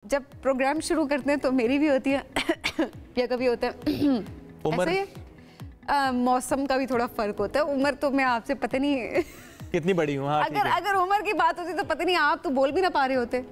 जब प्रोग्राम शुरू करते हैं तो मेरी भी होती है या कभी होता है ऐसे मौसम का भी थोड़ा फर्क होता है। उम्र तो मैं आपसे पता नहीं कितनी बड़ी हूँ। हाँ, अगर उम्र की बात होती तो पता नहीं आप तो बोल भी ना पा रहे होते।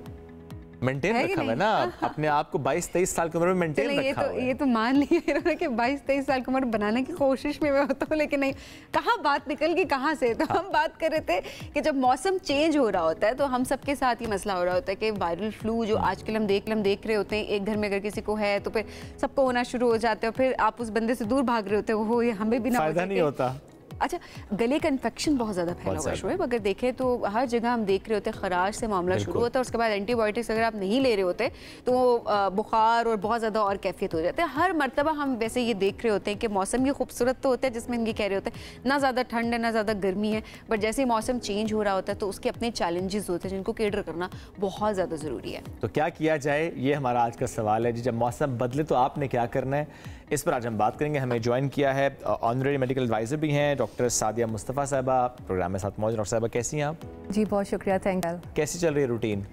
मेंटेन रखा है ना अपने आप को 22-23 साल की उम्र में मेंटेन रखा हुआ है। ये तो मान लिया इन्होंने कि 22-23 साल की उम्र बनाने की कोशिश में मैं होता हूँ, लेकिन नहीं, कहाँ बात निकल गई कहाँ से। तो हम बात कर रहे थे कि जब मौसम चेंज हो रहा होता है तो हम सबके साथ ही मसला हो रहा होता है कि वायरल फ्लू जो आजकल हम देख रहे होते हैं, एक घर में अगर किसी को है तो फिर सबको होना शुरू हो जाता है, फिर आप उस बंदे से दूर भाग रहे होते हो, ये हमें भी ना फायदा नहीं होता। अच्छा, गले का इन्फेक्शन बहुत ज़्यादा फैला हुआ है। अगर देखें तो हर जगह हम देख रहे होते हैं खराश से मामला शुरू होता है, उसके बाद एंटीबायोटिक्स अगर आप नहीं ले रहे होते तो बुखार और बहुत ज़्यादा और कैफियत हो जाता है। हर मरतबा हम वैसे ये देख रहे होते हैं कि मौसम ये खूबसूरत तो होता है जिसमें इनके कह रहे होते हैं ना ज़्यादा ठंड है ना ज़्यादा गर्मी है, बट जैसे ही मौसम चेंज हो रहा होता है तो उसके अपने चैलेंजेस होते हैं जिनको कैटर करना बहुत ज़्यादा ज़रूरी है। तो क्या किया जाए, ये हमारा आज का सवाल है जी। जब मौसम बदले तो आपने क्या करना है, इस पर आज हम बात करेंगे। हमें ज्वाइन किया है ऑनरेरी मेडिकल एडवाइज़र भी हैं डॉक्टर सादिया मुस्तफ़ा साहिबा, प्रोग्राम में साथ मौजूद। डॉक्टर साहिबा कैसी हैं आप? जी बहुत शुक्रिया, थैंक यू। कैसी चल रही है रूटीन?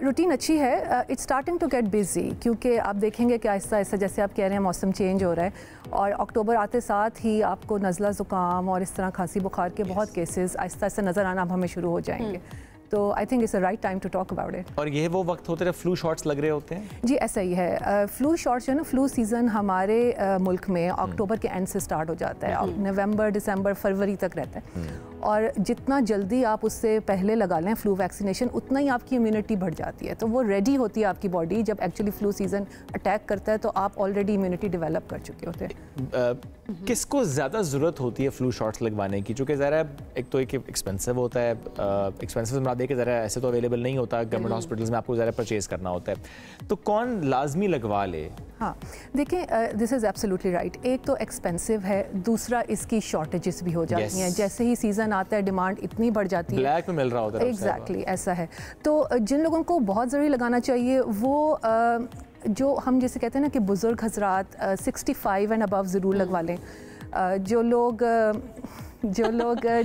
रूटीन अच्छी है। It's starting to get busy, क्योंकि आप देखेंगे कि आहिस्ता आहिस्ता जैसे आप कह रहे हैं मौसम चेंज हो रहा है और अक्टूबर आते साथ ही आपको नज़ला ज़ुकाम और इस तरह खांसी बुखार के बहुत केसेस आहिस्ता आहिस्ता नज़र आना अब हमें शुरू हो जाएंगे। तो I think it's a right time to talk about it. और ये वो वक्त होता है जब फ्लू शॉट्स लग रहे होते हैं? जी ऐसा ही है। फ्लू शॉट्स जो है ना, फ्लू सीज़न हमारे मुल्क में अक्टूबर के एंड से स्टार्ट हो जाता है, नवंबर दिसंबर फरवरी तक रहता है। और जितना जल्दी आप उससे पहले लगा लें फ्लू वैक्सीनेशन, उतना ही आपकी इम्यूनिटी बढ़ जाती है। तो वो रेडी होती है आपकी बॉडी, जब एक्चुअली फ्लू सीज़न अटैक करता है तो आप ऑलरेडी इम्यूनिटी डेवलप कर चुके होते हैं। किसको ज़्यादा ज़रूरत होती है फ्लू शॉट्स लगवाने की? चूँकि ज़रा एक तो एक एक्सपेंसिव होता है, एक्सपेंसिव बना दे के ज़रा ऐसे तो अवेलेबल नहीं होता, गवर्नमेंट हॉस्पिटल्स में आपको ज़रा परचेज़ करना होता है, तो कौन लाजमी लगवा ले? हाँ देखें, दिस इज़ एब्सोल्युटली राइट। एक तो एक्सपेंसिव है, दूसरा इसकी शॉर्टेजेस भी हो जाती हैं। जैसे ही सीज़न आता है डिमांड इतनी बढ़ जाती है, ब्लैक में मिल रहा होता है। एग्जैक्टली ऐसा है। तो जिन लोगों को बहुत ज़रूरी लगाना चाहिए वो जो हम जैसे कहते हैं ना कि बुज़ुर्ग हजरात 65 एंड अबव ज़रूर लगवा लें। जो लोग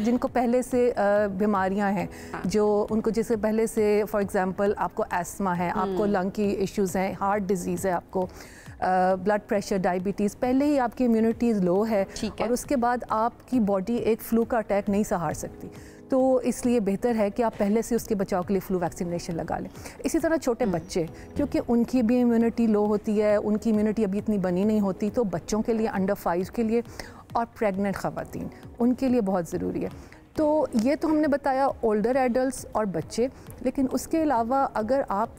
जिनको पहले से बीमारियां हैं, जो उनको जैसे पहले से फॉर एग्जांपल आपको एस्मा है, आपको लंग की इश्यूज़ हैं, हार्ट डिजीज़ है, आपको ब्लड प्रेशर, डायबिटीज़, पहले ही आपकी इम्यूनिटी लो है और उसके बाद आपकी बॉडी एक फ्लू का अटैक नहीं सहार सकती, तो इसलिए बेहतर है कि आप पहले से उसके बचाव के लिए फ्लू वैक्सीनेशन लगा लें। इसी तरह छोटे बच्चे, क्योंकि उनकी भी इम्यूनिटी लो होती है, उनकी इम्यूनिटी अभी इतनी बनी नहीं होती, तो बच्चों के लिए अंडर 5 के लिए और प्रेग्नेंट ख़वातीन उनके लिए बहुत ज़रूरी है। तो ये तो हमने बताया ओल्डर एडल्ट्स और बच्चे, लेकिन उसके अलावा अगर आप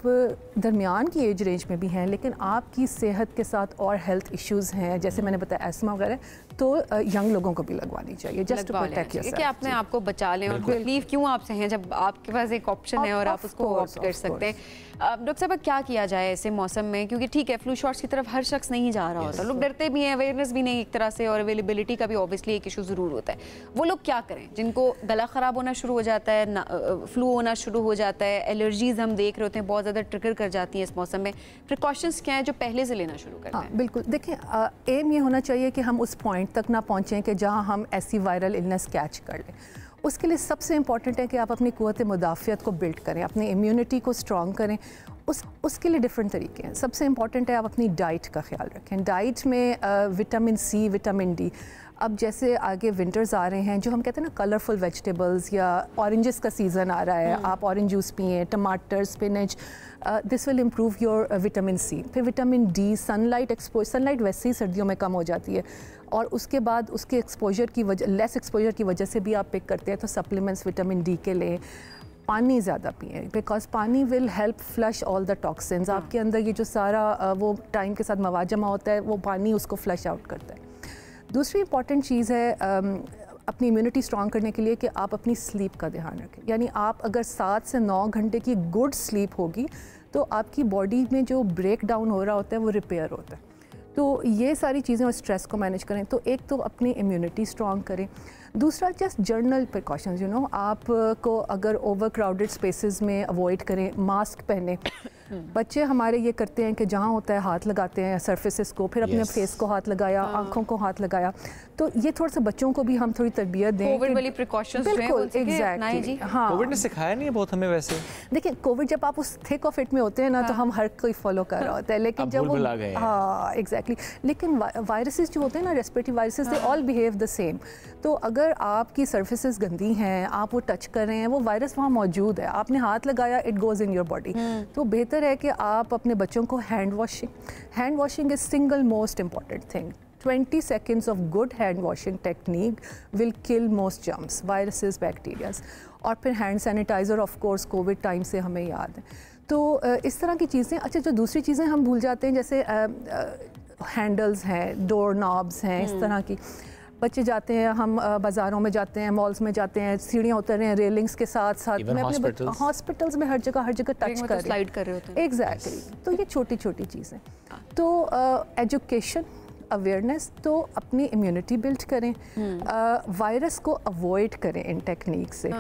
दरमियान की एज रेंज में भी हैं लेकिन आपकी सेहत के साथ और हेल्थ इश्यूज़ हैं, जैसे मैंने बताया एस्मा वगैरह, तो यंग लोगों को भी लगवानी चाहिए, जस्ट टू प्रोटेक्ट योरसेल्फ, कि अपने आप को बचा लें। और तकलीफ क्यों आपसे हैं जब आपके पास एक ऑप्शन है और आप उसको ऑप्ट कर सकते हैं। डॉक्टर साहब क्या किया जाए ऐसे मौसम में, क्योंकि ठीक है फ्लू शॉट्स की तरफ हर शख्स नहीं जा रहा होता, लोग डरते भी हैं, अवेयरनेस भी नहीं एक तरह से, और अवेलेबिलिटी का भी ऑब्वियसली एक इशू ज़रूर होता है। वो लोग क्या करें जिनको गला ख़राब होना शुरू हो जाता है, फ्लू होना शुरू हो जाता है, एलर्जीज़ हम देख रहे होते हैं बहुत ज़्यादा ट्रिगर कर जाती हैं इस मौसम में, प्रिकॉशंस क्या हैं जो पहले से लेना शुरू करते हैं? बिल्कुल, देखें एम ये होना चाहिए कि हम उस पॉइंट तक ना पहुँचें कि जहाँ हम ऐसी वायरल इलनेस कैच कर लें। उसके लिए सबसे इम्पॉर्टेंट है कि आप अपनी क़ुव्वत मुदाफ़ियत को बिल्ड करें, अपनी इम्यूनिटी को स्ट्रॉन्ग करें। उसके लिए डिफरेंट तरीके हैं। सबसे इम्पॉर्टेंट है आप अपनी डाइट का ख्याल रखें। डाइट में विटामिन सी, विटामिन डी, अब जैसे आगे विंटर्स आ रहे हैं, जो हम कहते हैं ना कलरफुल वेजिटेबल्स, या ऑरेंजेस का सीज़न आ रहा है, आप ऑरेंज जूस पिएँ, टमाटर, spinach, this will improve your vitamin C. फिर विटामिन डी, सनलाइट वैसे ही सर्दियों में कम हो जाती है और उसके बाद उसके एक्सपोजर की वजह, लेस एक्सपोजर की वजह से भी आप पिक करते हैं, तो सप्लीमेंट्स विटामिन डी के लें। पानी ज़्यादा पिएँ, बिकॉज पानी will help flush all the toxins. आपके अंदर ये जो सारा वो टाइम के साथ मवाद जमा होता है, वो पानी उसको फ्लश आउट करता है। दूसरी इंपॉर्टेंट चीज़ है अपनी इम्यूनिटी स्ट्रॉन्ग करने के लिए कि आप अपनी स्लीप का ध्यान रखें। यानी आप अगर 7 से 9 घंटे की गुड स्लीप होगी तो आपकी बॉडी में जो ब्रेक डाउन हो रहा होता है वो रिपेयर होता है। तो ये सारी चीज़ें और स्ट्रेस को मैनेज करें। तो एक तो अपनी इम्यूनिटी स्ट्रॉन्ग करें, दूसरा जस्ट जर्नल प्रिकॉशंस, आपको अगर ओवर क्राउडेड स्पेसेस में अवॉइड करें, मास्क पहने, बच्चे हमारे ये करते हैं कि जहाँ होता है हाथ लगाते हैं सरफेसेस को, फिर अपने फेस को हाथ लगाया, आंखों को हाथ लगाया। तो ये थोड़ा सा बच्चों को भी हम थोड़ी तरबियत दें, कोविड वाली प्रिकॉशंस बिल्कुल एग्जैक्टली। हाँ, कोविड ने सिखाया नहीं है बहुत हमें वैसे। देखिए कोविड जब आप उस थिक ऑफ इट में होते हैं ना, तो हम हर कोई फॉलो कर रहा होता है, लेकिन जब वो हाँ एग्जैक्टली, लेकिन वायरसेस जो होते हैं ना, respiratory viruses, they all behave the same. तो अगर आपकी सर्फेसेस गंदी हैं, आप वो टच कर रहे हैं, वो वायरस वहाँ मौजूद है, आपने हाथ लगाया, it goes in your body. तो बेहतर है कि आप अपने बच्चों को hand washing is single most important thing. 20 seconds of good hand washing technique will kill most germs, viruses, bacteria. और फिर hand sanitiser of course covid time से हमें याद है। तो इस तरह की चीज़ें। अच्छा, जो दूसरी चीज़ें हम भूल जाते हैं, जैसे हैंडल्स हैं, डोर नॉब्स हैं, इस तरह की। बच्चे जाते हैं, हम बाज़ारों में जाते हैं, मॉल्स में जाते हैं, सीढ़ियाँ उतर रहे हैं रेलिंग्स के साथ साथ, मैं अपने हॉस्पिटल्स में हर जगह टच कर रहे होते हैं। एग्जैक्टली। तो ये छोटी छोटी चीज़ें। तो एजुकेशन, अवेयरनेस, तो अपनी इम्यूनिटी बिल्ड करें, वायरस को अवॉइड करें इन टेक्निक से,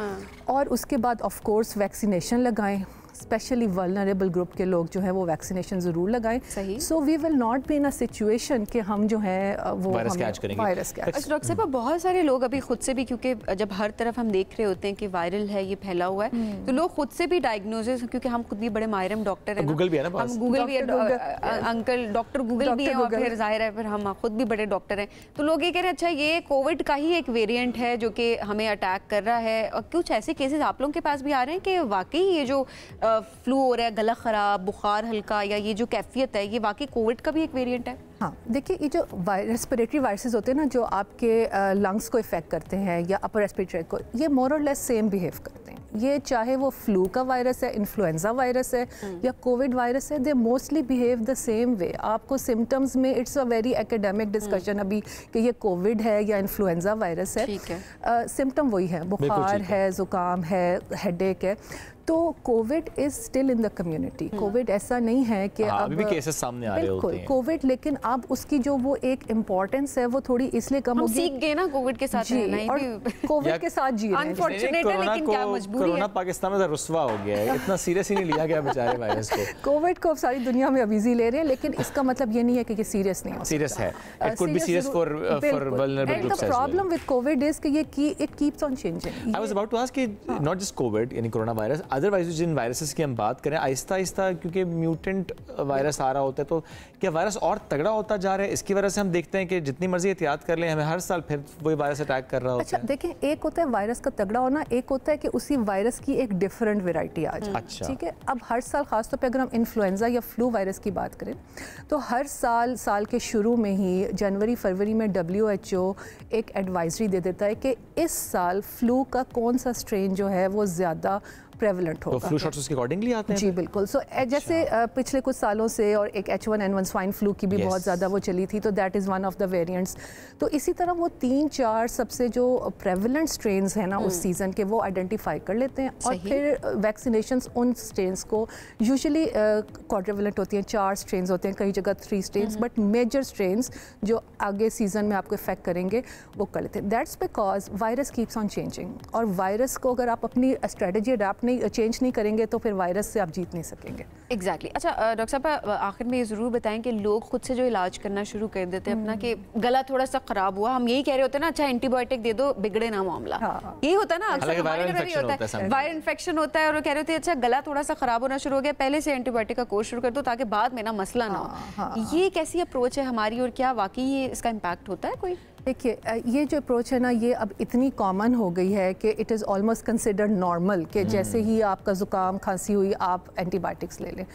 और उसके बाद ऑफ कोर्स वैक्सीनेशन लगाएं। स्पेशली वल्नरेबल ग्रुप के लोग जो है वो वैक्सीनेशन ज़रूर लगाएं। So we will not be in a situation कि हम जो है वो वायरस कैच करेंगे। डॉक्टर साहब, बहुत सारे लोग अभी खुद से भी, क्योंकि जब हर तरफ हम देख रहे होते हैं कि वायरल है, ये फैला हुआ है, तो लोग खुद से भी डायग्नोसिस, क्योंकि हम खुद भी बड़े माहिर डॉक्टर हैं, गूगल भी है ना, हम गूगल भी है, अंकल डॉक्टर गूगल भी है, और फिर जाहिर है फिर हम खुद भी बड़े डॉक्टर हैं। तो लोग ये कह रहे हैं अच्छा ये कोविड का ही एक वेरिएंट है जो कि हमें अटैक कर रहा है। और कुछ ऐसे केसेस आप लोगों के पास भी आ रहे हैं कि वाकई ये जो फ्लू हो रहा है, गला खराब, बुखार हल्का, या ये जो कैफियत है, ये वाकई कोविड का भी एक वेरिएंट है? हाँ, देखिए ये जो रेस्पिरेटरी वायरसेस होते हैं ना, जो आपके लंग्स को इफेक्ट करते हैं या अपर रेस्पिरेटरी को, ये मोर और लेस सेम बिहेव करते हैं। ये चाहे वो फ्लू का वायरस है, इन्फ्लुएंजा वायरस है, या कोविड वायरस है, they mostly behave the same way. आपको सिम्टम्स में, it's a very academic discussion अभी कि ये कोविड है या इन्फ्लुएंजा वायरस है, सिम्टम वही है, बुखार है, जुकाम है, हेडेक है। तो Covid is still in the community. Covid ऐसा नहीं है कि अब भी केसेस सामने आ रहे होते हैं कोविड, लेकिन अब उसकी जो वो एक इम्पोर्टेंस है वो थोड़ी इसलिए कम हो गई। सीख गए ना कोविड के साथ रहना, और कोविड के साथ जी रहे हैं। अनफॉर्चुनेट है, लेकिन क्या मजबूरी है। कोरोना पाकिस्तान में रुस्वा हो गया है, इतना सीरियस ही नहीं लिया गया बेचारे वायरस को। कोविड को सारी दुनिया में अब इजी ले रहे हैं, लेकिन इसका मतलब ये नहीं है कि ये सीरियस नहीं हो। सीरियस है, it could be serious for vulnerable groups as well. The problem with covid is कि it keeps on changing. I was about to ask कि नॉट जस्ट कोविड यानी कोरोना वायरस, अदरवाइज जिन viruses की हम बात करें, आहिस्ता आहिस्ता क्योंकि म्यूटेंट वायरस आ रहा होता है, तो क्या वायरस और तगड़ा होता जा रहा है? इसकी वजह से हम देखते हैं कि जितनी मर्जी एहतियात कर लें, हमें हर साल फिर वही वायरस अटैक कर रहा होता है। अच्छा देखें, एक होता है वायरस का तगड़ा होना, एक होता है कि उसी वायरस की एक डिफरेंट वेराइटी आ जाए। ठीक है, अब हर साल खासतौर पर अगर हम इन्फ्लुएंजा या फ्लू वायरस की बात करें, तो हर साल के शुरू में ही जनवरी फरवरी में WHO एक एडवाइजरी दे देता है कि इस साल फ्लू का कौन सा स्ट्रेन जो है वो ज़्यादा प्रेवलेंट होगा। तो फ्लू शॉट्स उसके अकॉर्डिंगली आते हैं? जी बिल्कुल। सो जैसे पिछले कुछ सालों से, और एक H1N1 स्वाइन फ्लू की भी बहुत ज़्यादा वो चली थी, तो that is one of the variants. तो इसी तरह वो 3-4 सबसे जो प्रेवलेंट स्ट्रेन्स हैं ना उस सीज़न के, वो आइडेंटिफाई कर लेते हैं, और फिर वैक्सीनेशंस उन स्ट्रेन्स को, यूजुअली क्वाड्रिवेलेंट होती हैं, 4 स्ट्रेन्स होते हैं, कई जगह 3 स्ट्रेन्स, बट मेजर स्ट्रेन्स जो आगे सीज़न में आपको इफेक्ट करेंगे वो कर लेते हैं। That's because virus keeps on changing, और वायरस को अगर आप अपनी स्ट्रेटजी अडैप्ट चेंज नहीं करेंगे तो फिर वायरस से आप जीत नहीं सकेंगे। एग्जैक्टली। अच्छा डॉक्टर साहब, आखिर में ये ज़रूर बताएं कि लोग खुद से जो इलाज करना शुरू कर देते हैं अपना, कि गला थोड़ा सा खराब हुआ, हम यही कह रहे होते हैं ना, अच्छा एंटीबायोटिक दे दो, बिगड़े ना मामला। यही होता है ना, अक्सर वायरल इन्फेक्शन होता है, और वो कह रहे होते हैं अच्छा गला थोड़ा सा खराब होना शुरू हो गया, पहले से एंटीबायोटिक का कोर्स शुरू कर दो ताकि बाद में ना मसला ना हो। ये कैसी अप्रोच है हमारी, और क्या वाकई ये इसका इम्पैक्ट होता है कोई? देखिए, ये जो अप्रोच है ना, ये अब इतनी कॉमन हो गई है कि it is almost considered normal कि जैसे ही आपका ज़ुकाम खांसी हुई आप एंटीबायोटिक्स ले लें।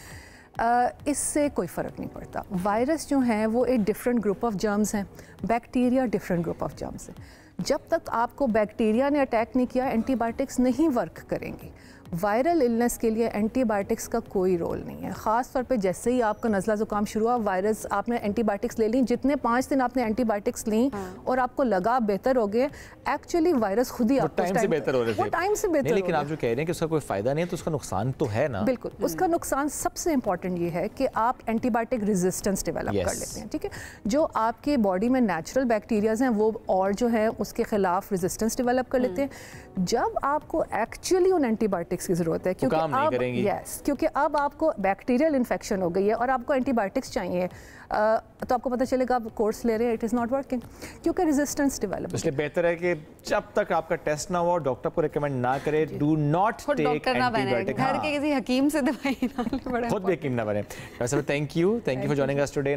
इससे कोई फ़र्क नहीं पड़ता। वायरस जो हैं वो एक डिफरेंट ग्रुप ऑफ जर्म्स हैं, bacteria different group of germs हैं। जब तक आपको बैक्टीरिया ने अटैक नहीं किया, एंटीबायोटिक्स नहीं वर्क करेंगी। वायरल इलनेस के लिए एंटीबायोटिक्स का कोई रोल नहीं है। ख़ास तौर पे जैसे ही आपका नज़ला ज़ुकाम शुरू हुआ, वायरस आपने एंटीबायोटिक्स ले ली, जितने 5 दिन आपने एंटीबायोटिक्स ली और आपको लगा बेहतर हो गए, एक्चुअली वायरस खुद ही आपको टाइम से बेहतर हो रहे थे। वो टाइम से बेहतर। लेकिन आप जो कह रहे हैं कि उसका कोई फ़ायदा नहीं है, तो उसका नुकसान तो है ना? बिल्कुल, उसका नुकसान सबसे इंपॉर्टेंट ये है कि आप एंटीबायोटिक रेजिस्टेंस डेवलप कर लेते हैं। ठीक है, जो आपके बॉडी में नेचुरल बैक्टीरियाज हैं वो और जो है उसके खिलाफ रेजिस्टेंस डेवलप कर लेते हैं। जब आपको एक्चुअली उन एंटीबायोटिक एंटीबायोटिक्स की ज़रूरत है, क्योंकि काम नहीं करेंगी। क्योंकि अब आपको बैक्टीरियल इन्फेक्शन हो गई है और आपको एंटीबायोटिक्स चाहिए, तो आपको पता चलेगा आप कोर्स ले रहे हैं, इट इज़ नॉट वर्किंग, क्योंकि रेजिस्टेंस डेवलप। इसलिए बेहतर है कि जब तक आपका टेस्ट ना हो, डॉक्टर को रिकमेंड ना करे, डू नॉट टेक एंटीबायोटिक। घर के किसी हकीम से दवाई ना ले, खुद भी हकीम ना बने। Thank you for joining us today.